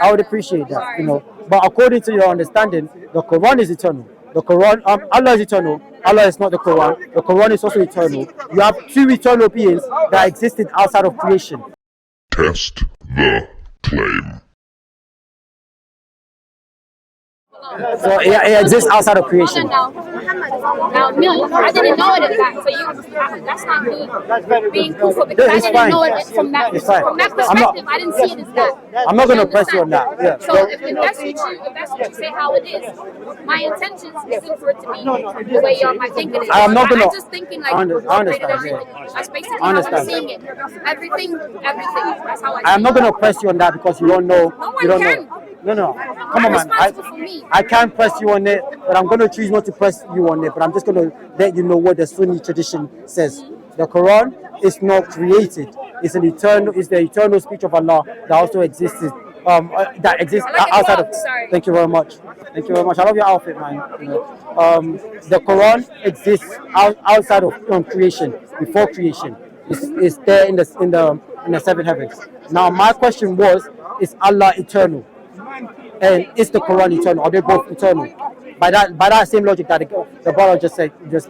I would appreciate that, you know. But according to your understanding, the Quran is eternal. The Quran, Allah is eternal. Allah is not the Quran. The Quran is also eternal. You have two eternal beings that existed outside of creation. Test the claim. So it exists outside of creation. Now, I didn't know it as that. So that's not me being truthful because I didn't know it from that perspective. I didn't see it as that. I'm not going to press you on that. Yeah. So if that's what you say how it is, my intentions is still for it to be the way my thinking is. I'm not going to. I'm just thinking like I understand. That's basically how I'm seeing it. Everything. That's how I see it. I'm not going to press you on that because you don't know. No one you don't can. know. No. Come on, man. I can't press you on it, but I'm going to choose not to press you on it. But I'm just going to let you know what the Sunni tradition says. The Quran is not created. It's the eternal speech of Allah that also exists. That exists outside of. Thank you very much. Thank you very much. I love your outfit, man. You know, the Quran exists outside of creation, before creation. It's there in the seven heavens. Now, my question was: is Allah eternal? And is the Quran eternal? Are they both eternal? By that same logic that the brother just stated. Is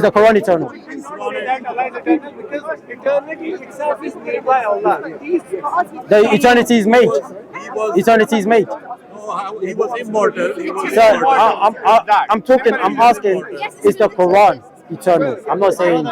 the Quran eternal? Because eternity itself is made by Allah. The eternity is made. Eternity is made. He was immortal. Sir, I'm asking, is the Quran eternal? I'm not saying.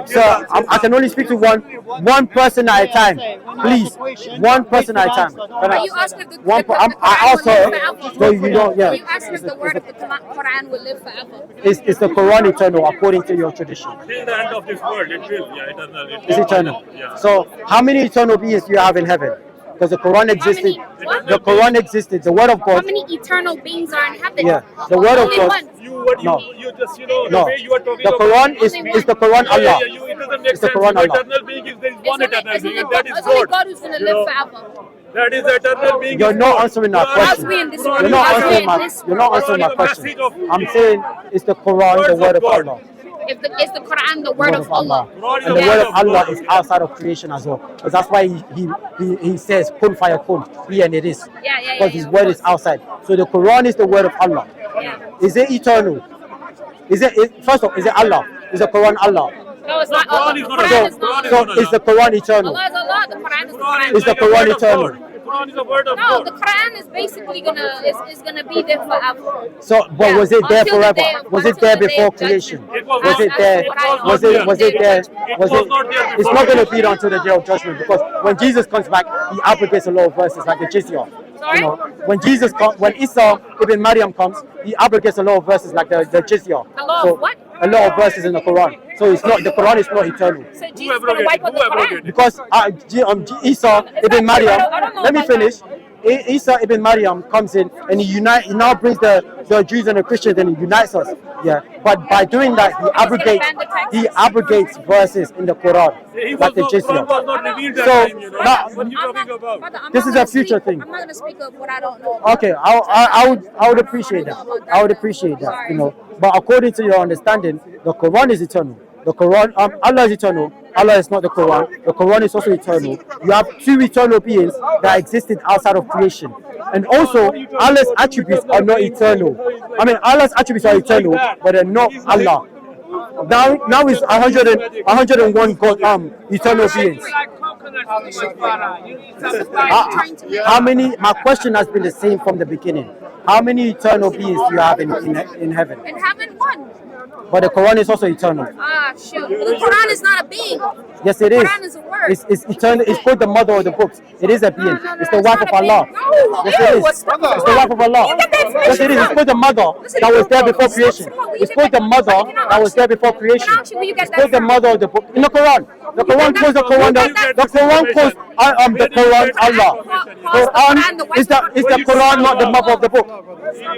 Sir, I can only speak to one person at a time. Please, one person at a time. Are you asking if the I asked her, so you don't. Yeah. Are you asking if the word of the Quran will live forever? Is the Quran eternal according to your tradition? Till the end of this world, it will. Yeah, eternal. It's eternal. Yeah. So, how many eternal beings do you have in heaven? Because the Quran existed. The Quran existed. The word of God. How many eternal beings are in heaven? Yeah, the word of God. You just, the way you are talking the Quran is the Quran Allah. It doesn't make It's the sense. Quran Allah. Eternal being is there is one eternal being, and that is It's only God. God who's going to live forever. That is the eternal being. You're not answering my question. You're not answering my question. I'm saying it's the Quran, the word of Allah. Is the Quran the word of Allah? And the word of Allah is outside of creation as well. Because that's why he says, kun fayakun, be and it is. Because his word is outside. So the Quran is the word of Allah. Is it eternal? First of all, is it Allah? Is the Quran Allah? No, it's not Allah. So is the Quran eternal? Allah is Allah. The Quran is the Quran. Is the Quran eternal? Quran is the word of No, God. the Quran is basically gonna be there forever. So, but was it there forever? Was it there before creation? Was it there? Was it there? It's not going to be there until the day of judgment, because when Jesus comes back, he abrogates a lot of verses like the jizya. You know, when Isa ibn Maryam comes, he abrogates a lot of verses like the jizya. A lot of verses in the Quran. So the Quran is not eternal. So Jesus is going to wipe out the Quran? Because Isa ibn Maryam, let me finish. Isa ibn Maryam comes in and he now brings the Jews and the Christians and he unites us. Yeah. But by doing that, he abrogates verses in the Quran. Like the jizya. So this is a future thing. I'm not going to speak of what I don't know. Okay, I would appreciate that. I would appreciate that, you know. But according to your understanding, the Quran is eternal. The Quran, Allah is eternal. Allah is not the Quran. The Quran is also eternal. You have two eternal beings that existed outside of creation. And also, Allah's attributes are not eternal. I mean, Allah's attributes are eternal, but they're not Allah. Now is 101 God, eternal beings. How many? My question has been the same from the beginning. How many eternal beings do you have in heaven? In heaven, one. But the Quran is also eternal. Shoot. The Quran is not a being. Yes, it is. The Quran is a word. It's eternal. It's called the mother of the books. It is a being. It's the wife of Allah. No, yes, it is. It's the wife of Allah. Yes, it is. It's called the mother that was there before creation. It's called the mother that was there before creation. It's called the mother of the book in the Quran. The Quran calls the Quran the Quran calls the Quran Allah. Quran is the Quran not the mother of the book?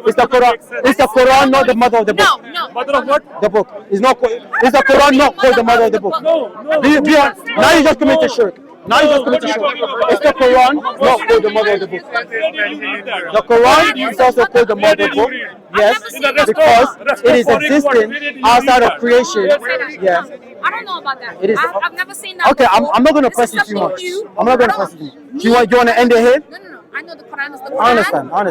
Is the Quran not the mother of the book? No. Mother of what? The book is not. Is the Quran not called the mother of the book? No. Now you just committed shirk. Now you just committed shirk. Is the Quran not called the mother of the book? The Quran is also called the mother of the book. Yes, because it is existing outside of creation. Yeah. I don't know about that. It is. I've never seen that. Okay, before. I'm not going to This press is you too something much. new. I'm not going to I don't- press you. Do you want to end it here? No. I know the Quran is the Quran. I understand. and Allah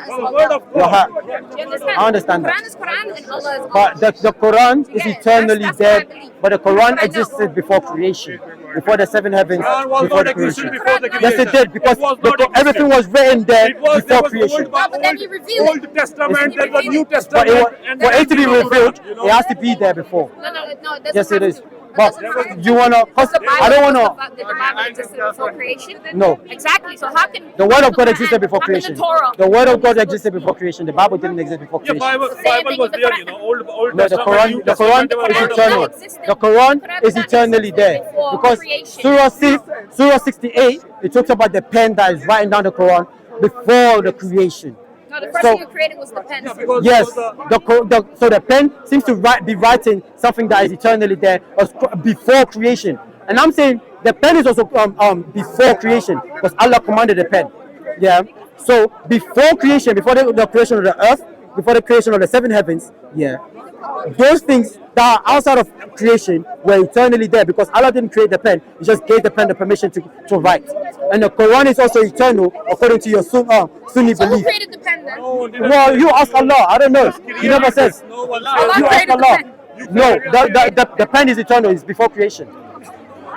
is Word Allah. of Your heart. Do you understand? I understand The that. Quran is Quran and Allah is Allah. But the Quran is Yeah, eternally that's what I dead. believe. But the That's what Quran I know. existed before creation, before the seven heavens, Quran was before not the existed creation. before the Yes, creation. it did because It was not everything existed. was written there It was before creation. No, but then he revealed it. Old Testament It's- and the New But Testament. and for it to be then revealed, you know. it has to be there before. No, it doesn't Yes, it have is. to. It But doesn't have to. you wanna? Does the I don't wanna. Did the Bible exist before creation? No. Exactly. So how can The word of God Quran- existed before how can creation. The Torah. The word of God existed before creation. The Bible didn't exist before Yeah, creation. Bible Same was thing with the there, Quran. you know, Old No, the Testament, New Quran Testament, is were not eternal. existed. The Quran The Quran is did not eternally exist there before because creation. Surah 68 it talks about the pen that is writing down the Quran before the creation. No, the first So- thing you created was the pen. Yes, so the pen seems to be writing something that is eternally there before creation, and I'm saying the pen is also before creation because Allah commanded the pen. Yeah, so before creation, before the creation of the earth, before the creation of the seven heavens, yeah, those things that are outside of creation were eternally there because Allah didn't create the pen; He just gave the pen the permission to write. And the Quran is also eternal according to your Sunni So who belief. created the pen then? Well, you ask Allah. I don't know. He never says. No one Allah You ask created the Allah. pen. No, the pen is eternal. It's before creation.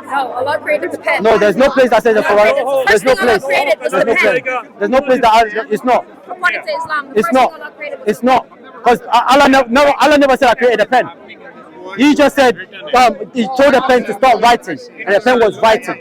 No, Allah created the pen. No, there's no place that says the Quran. There's no First thing Allah place. created was There's the no place. pen. There's no place that it's not. According to Islam, the It's first thing not. Allah created was It's the pen. not. Because Allah never said I created a pen. He just said he told the pen to start writing, and the pen was writing.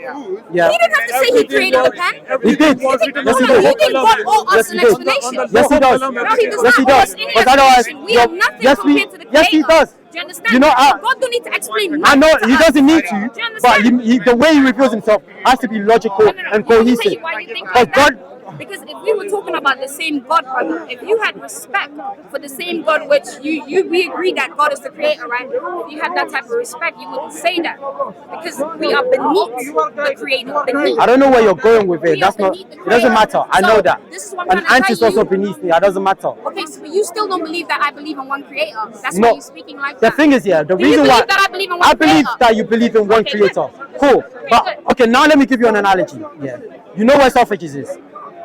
Yeah. He didn't have to say he created the pen. He did. Yes, he Yes, he did. did. He God owe us Yes, an he did. explanation. Yes, he does. No, he does Yes, not he owe us does. any Because otherwise, explanation. We have nothing yes, compared to the yes, he Creator. does. Do you understand? You know, God don't need to explain I know nothing he to us. doesn't need to, Do you but understand? the way he reveals himself has to be logical and You know cohesive. why you think Because like that? Because if we were talking about the same God, brother, if you had respect for the same God, which we agree that God is the creator, right? If you had that type of respect, you wouldn't say that. Because we are beneath the creator. Beneath. I don't know where you're going with it. We are That's not. beneath the It doesn't creator. matter. I So, know that. this is what I'm An trying ant to is tell also you. beneath me. That doesn't matter. Okay, so you still don't believe that I believe in one creator. That's No. why you're speaking like The that. thing is, yeah, the Do you reason why believe that I believe in one I believe creator? that you believe in one Okay, creator. good. Cool. Okay, But good. okay, now let me give you an analogy. Yeah. You know where Selfridges is?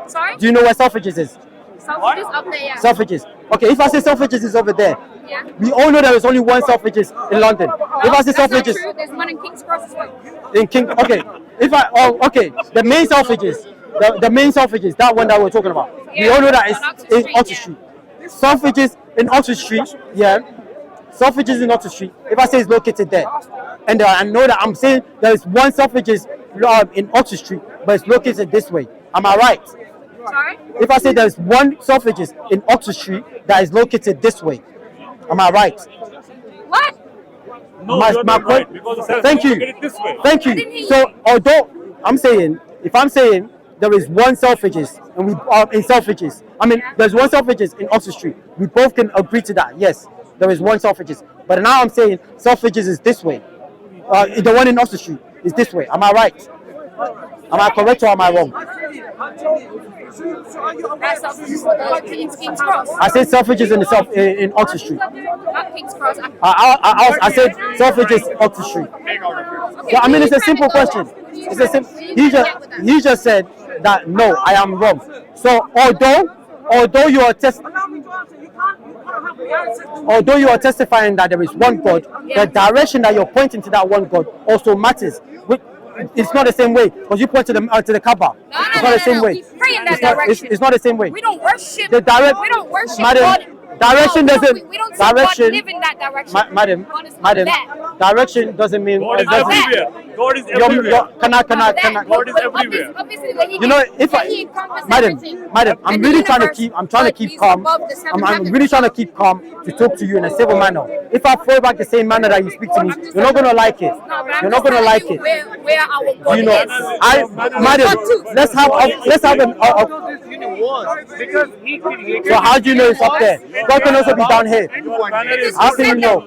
Sorry? Do you know where Selfridges is? Selfridges up there, yeah. Selfridges. Okay, if I say Selfridges is over there, Yeah. we all know there is only one Selfridges in London. If I say That's not Selfridges true. There's one in King's Cross as well. in King, okay. Okay, the main Selfridges, the main Selfridges, that one that we're talking about. We Yeah, all know that on it's Oxford in Street, Oxford yeah. Street. Selfridges in Oxford Street, yeah. Selfridges in Oxford Street. If I say it's located there, and I know that I'm saying there is one Selfridges in Oxford Street, but it's located this way. Am I right? Sorry? If I say there's one Selfridges in Oxford Street that is located this way, am I right? What? No, My- you're my not right. point- Because the Thank you. Get it this way. Thank I didn't hear you. So although I'm saying, if I'm saying there is one Selfridges and we are in Selfridges, I mean there's one Selfridges in Oxford Street. We both can agree to that. Yes, there is one Selfridges. But now I'm saying Selfridges is this way. The one in Oxford Street is this way. Am I right? Am I correct or am I wrong? That's King's Cross. I said Selfridges in Oxford Street. Not King's Cross. I said Selfridges Oxford Street. So I mean, it's a simple question. It's a simple. He just said that no, I am wrong. So although you are testifying that there is one God, the direction that you're pointing to that one God also matters. It's not the same way because you point to the Kaaba. It's not the same way. We pray in that It's not- direction. It's not the same way. We don't worship. The direct- We don't worship Madam, God. direction No, doesn't. we don't say direction. God live in that direction. Madam, God is madam, there. direction doesn't mean. God is doesn't- everywhere. God is You're- everywhere. Can I? God is everywhere. Obviously, when he You know, if when I, he encompasses madam, everything I'm in the really trying to universe, keep. I'm trying to but keep he's calm. above the seven I'm heavens. really trying to keep calm to talk to you in a civil manner. If I throw back the same manner that you speak to me, you're not gonna like it. No, but I'm You're just not gonna telling like you it. where our God You know, is. madam, let's have an. Because he created. So how do you know it's up there? God can also be down here. How can you know?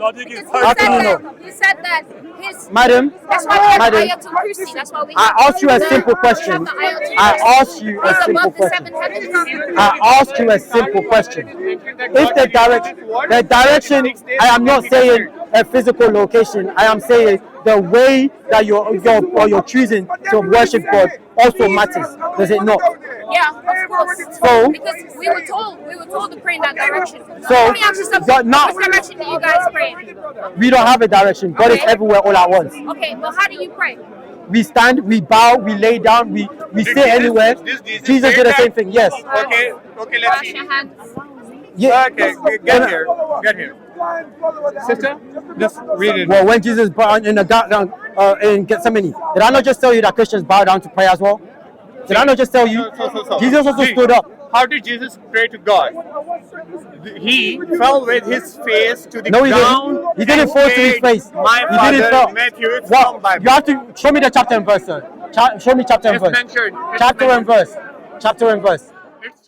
How can you know? He said that his. Madam, That's why we have madam, Ayatul Kursi. That's why we I have. asked you a simple question. I asked you a He's simple above the question. seven heavens. I asked you a simple question. If the direction, I am not saying a physical location. I am saying the way that you're choosing to worship God also matters, does it not? Yeah, of course. So- because we were told to pray in that direction. So, let me ask you something. but now- Which direction do you guys pray in? We don't have a direction. God is Okay. everywhere all at once. Okay, well, how do you pray? We stand, we bow, we lay down, we sit anywhere. Jesus did the same thing. Yes. Okay, let's Wash see. your hands. Yeah. Okay, get here. Sister, just read it. Well, when Jesus bowed in the garden in Gethsemane, did I not just tell you that Christians bow down to pray as well? Did I not just tell you? So. Jesus also See, stood up. How did Jesus pray to God? He fell with his face to the No, he ground. didn't. He didn't and fall to his said, face. My He father, didn't fall. Matthew, it's Well, from Bible. you have to show me the chapter and verse, sir. Show me chapter and It's verse. mentioned. It's Chapter and mentioned. verse. Chapter and verse. It's